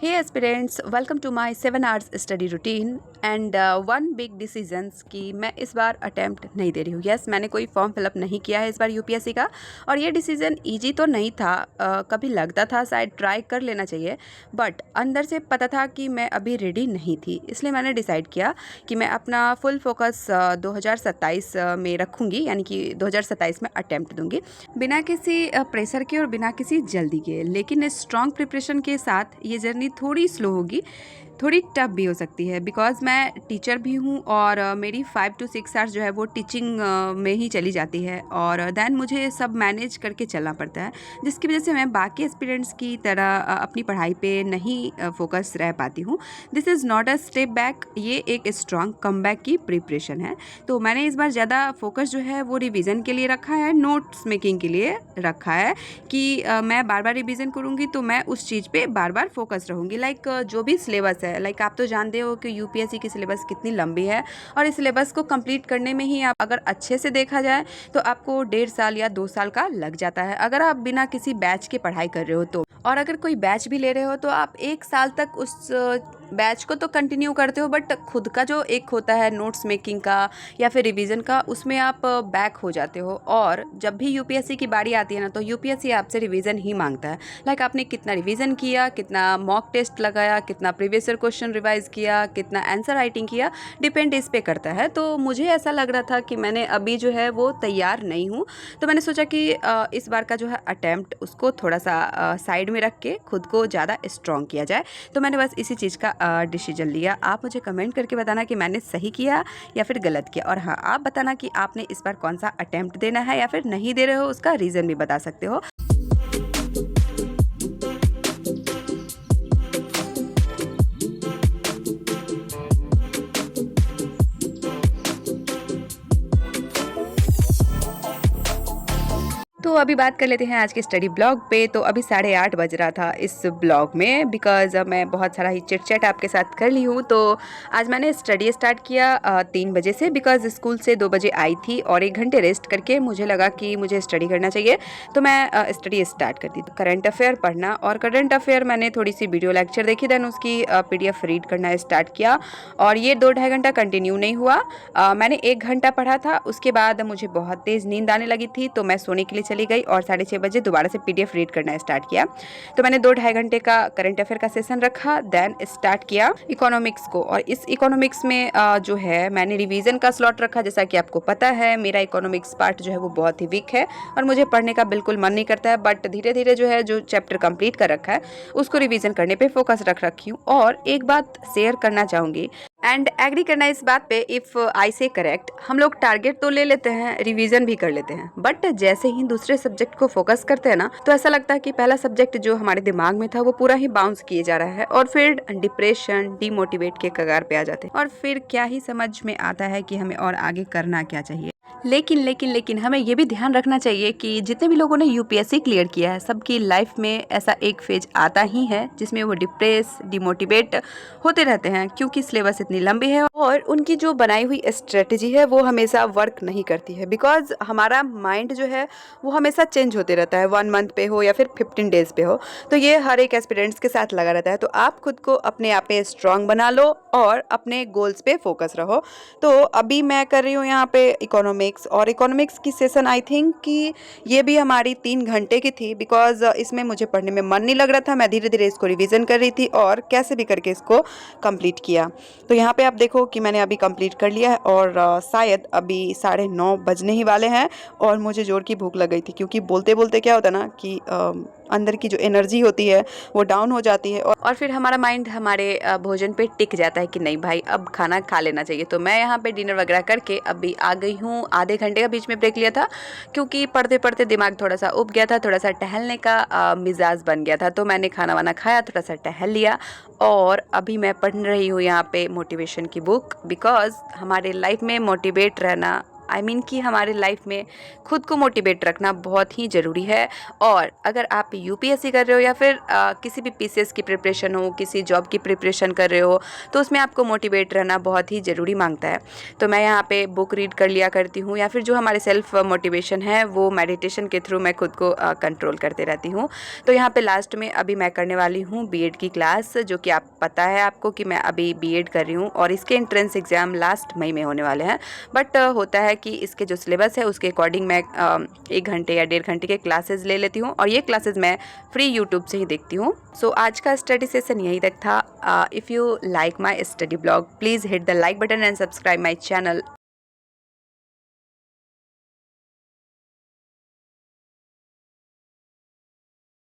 Hey aspirants, welcome to my 7 hours study routine and one big decisions कि मैं इस बार attempt नहीं दे रही हूँ। यस, मैंने कोई फॉर्म फिलअप नहीं किया है इस बार यूपीएससी का, और ये डिसीज़न ईजी तो नहीं था। कभी लगता था शायद ट्राई कर लेना चाहिए, बट अंदर से पता था कि मैं अभी रेडी नहीं थी। इसलिए मैंने डिसाइड किया कि मैं अपना फुल फोकस 2027 में रखूँगी, यानी कि 2027 में अटैम्प्ट दूँगी, बिना किसी प्रेशर के और बिना किसी जल्दी के। लेकिन स्ट्रॉन्ग प्रिपरेशन के साथ ये जर्नी थोड़ी स्लो होगी, थोड़ी टफ भी हो सकती है, बिकॉज़ मैं टीचर भी हूँ और मेरी 5 to 6 आवर्स जो है वो टीचिंग में ही चली जाती है, और देन मुझे सब मैनेज करके चलना पड़ता है, जिसकी वजह से मैं बाकी एस्पिरेंट्स की तरह अपनी पढ़ाई पे नहीं फोकस रह पाती हूँ। This is not a step back, ये एक स्ट्रॉन्ग कमबैक की प्रिपरेशन है। तो मैंने इस बार ज़्यादा फोकस जो है वो रिवीजन के लिए रखा है, नोट्स मेकिंग के लिए रखा है कि मैं बार बार रिवीजन करूँगी तो मैं उस चीज़ पे बार बार फोकस रहूँगी। लाइक जो भी सिलेबस है, लाइक आप तो जानते हो कि यूपीएससी की सिलेबस कितनी लंबी है, और इस सिलेबस को कंप्लीट करने में ही आप अगर अच्छे से देखा जाए तो आपको 1.5 साल या 2 साल का लग जाता है, अगर आप बिना किसी बैच के पढ़ाई कर रहे हो तो। और अगर कोई बैच भी ले रहे हो तो आप 1 साल तक उस बैच को तो कंटिन्यू करते हो, बट खुद का जो एक होता है नोट्स मेकिंग का या फिर रिवीजन का, उसमें आप बैक हो जाते हो। और जब भी यूपीएससी की बारी आती है ना, तो यूपीएससी आपसे रिवीजन ही मांगता है। लाइक आपने कितना रिवीजन किया, कितना मॉक टेस्ट लगाया, कितना प्रीवियस ईयर क्वेश्चन रिवाइज किया, कितना आंसर राइटिंग किया, डिपेंड इस पे करता है। तो मुझे ऐसा लग रहा था कि मैंने अभी जो है वो तैयार नहीं हूँ, तो मैंने सोचा कि इस बार का जो है अटैम्प्ट उसको थोड़ा सा साइड में रख के खुद को ज़्यादा स्ट्रॉन्ग किया जाए। तो मैंने बस इसी चीज़ का डिसीजन लिया। आप मुझे कमेंट करके बताना कि मैंने सही किया या फिर गलत किया, और हाँ, आप बताना कि आपने इस बार कौन सा अटेम्प्ट देना है या फिर नहीं दे रहे हो, उसका रीज़न भी बता सकते हो। तो अभी बात कर लेते हैं आज के स्टडी ब्लॉग पे। तो अभी 8:30 बज रहा था इस ब्लॉग में, बिकॉज मैं बहुत सारा ही चिट चैट आपके साथ कर ली हूँ। तो आज मैंने स्टडी स्टार्ट किया 3 बजे से, बिकॉज स्कूल से 2 बजे आई थी, और 1 घंटे रेस्ट करके मुझे लगा कि मुझे स्टडी करना चाहिए, तो मैं स्टडी स्टार्ट कर दी। करंट अफेयर पढ़ना, और करंट अफेयर मैंने थोड़ी सी वीडियो लेक्चर देखी, देन उसकी PDF रीड करना स्टार्ट किया, और ये 2-2.5 घंटा कंटिन्यू नहीं हुआ। मैंने 1 घंटा पढ़ा था, उसके बाद मुझे बहुत तेज़ नींद आने लगी थी, तो मैं सोने के लिए चली गई, और 6:30 बजे दोबारा से PDF रीड करना स्टार्ट किया। तो मैंने 2-2.5 घंटे का करंट अफेयर का सेशन रखा, देन स्टार्ट किया इकोनॉमिक्स को। और इस इकोनॉमिक्स में जो है मैंने रिवीजन का स्लॉट रखा। जैसा कि आपको पता है, मेरा इकोनॉमिक्स पार्ट जो है वो बहुत ही वीक है, और मुझे पढ़ने का बिल्कुल मन नहीं करता है, बट धीरे धीरे जो है जो चैप्टर कंप्लीट कर रखा है उसको रिवीजन करने पे फोकस रख रखी हूँ। और एक बात शेयर करना चाहूँगी, एंड एग्री करना इस बात पे, इफ़ आई से करेक्ट, हम लोग टारगेट तो ले लेते हैं, रिवीजन भी कर लेते हैं, बट जैसे ही दूसरे सब्जेक्ट को फोकस करते हैं ना, तो ऐसा लगता है कि पहला सब्जेक्ट जो हमारे दिमाग में था वो पूरा ही बाउंस किए जा रहा है, और फिर डिप्रेशन, डिमोटिवेट के कगार पे आ जाते हैं, और फिर क्या ही समझ में आता है कि हमें और आगे करना क्या चाहिए। लेकिन हमें ये भी ध्यान रखना चाहिए कि जितने भी लोगों ने यूपीएससी क्लियर किया है, सबकी लाइफ में ऐसा एक फेज आता ही है जिसमें वो डिप्रेस, डिमोटिवेट होते रहते हैं, क्योंकि सिलेबस इतनी लंबी है और उनकी जो बनाई हुई स्ट्रेटजी है वो हमेशा वर्क नहीं करती है, बिकॉज हमारा माइंड जो है वो हमेशा चेंज होते रहता है, 1 मंथ पे हो या फिर 15 डेज पे हो। तो ये हर एक एस्पिरेंट्स के साथ लगा रहता है। तो आप खुद को अपने आप पे स्ट्रांग बना लो और अपने गोल्स पे फोकस रहो। तो अभी मैं कर रही हूँ यहाँ पे इकोनॉमिक्स, और इकोनॉमिक्स की सेशन आई थिंक कि ये भी हमारी 3 घंटे की थी, बिकॉज इसमें मुझे पढ़ने में मन नहीं लग रहा था। मैं धीरे धीरे इसको रिवीजन कर रही थी और कैसे भी करके इसको कंप्लीट किया। तो यहाँ पे आप देखो कि मैंने अभी कंप्लीट कर लिया है, और शायद अभी 9:30 बजने ही वाले हैं, और मुझे जोर की भूख लग गई थी, क्योंकि बोलते बोलते क्या होता है ना कि अंदर की जो एनर्जी होती है वो डाउन हो जाती है, और फिर हमारा माइंड हमारे भोजन पे टिक जाता है कि नहीं भाई, अब खाना खा लेना चाहिए। तो मैं यहाँ पे डिनर वगैरह करके अभी आ गई हूँ। आधे घंटे का बीच में ब्रेक लिया था, क्योंकि पढ़ते पढ़ते दिमाग थोड़ा सा उब गया था, थोड़ा सा टहलने का मिजाज बन गया था। तो मैंने खाना वाना खाया, थोड़ा सा टहल लिया, और अभी मैं पढ़ रही हूँ यहाँ पे मोटिवेशन की बुक, बिकॉज हमारे लाइफ में मोटिवेट रहना आई मीन कि हमारे लाइफ में खुद को मोटिवेट रखना बहुत ही ज़रूरी है। और अगर आप यूपीएससी कर रहे हो या फिर किसी भी पीसीएस की प्रिपरेशन हो, किसी जॉब की प्रिपरेशन कर रहे हो, तो उसमें आपको मोटिवेट रहना बहुत ही ज़रूरी मांगता है। तो मैं यहाँ पे बुक रीड कर लिया करती हूँ, या फिर जो हमारे सेल्फ मोटिवेशन है वो मेडिटेशन के थ्रू मैं खुद को कंट्रोल करते रहती हूँ। तो यहाँ पे लास्ट में अभी मैं करने वाली हूँ बीएड की क्लास, जो कि आप पता है आपको कि मैं अभी बीएड कर रही हूँ और इसके एंट्रेंस एग्ज़ाम लास्ट मई में होने वाले हैं। बट होता है कि इसके जो सिलेबस है उसके अकॉर्डिंग मैं 1 घंटे या 1.5 घंटे के क्लासेस ले लेती हूँ, और ये क्लासेस मैं फ्री यूट्यूब से ही देखती हूँ। सो आज का स्टडी सेशन यही तक था। If you like my study blog, please hit the like button and subscribe my channel.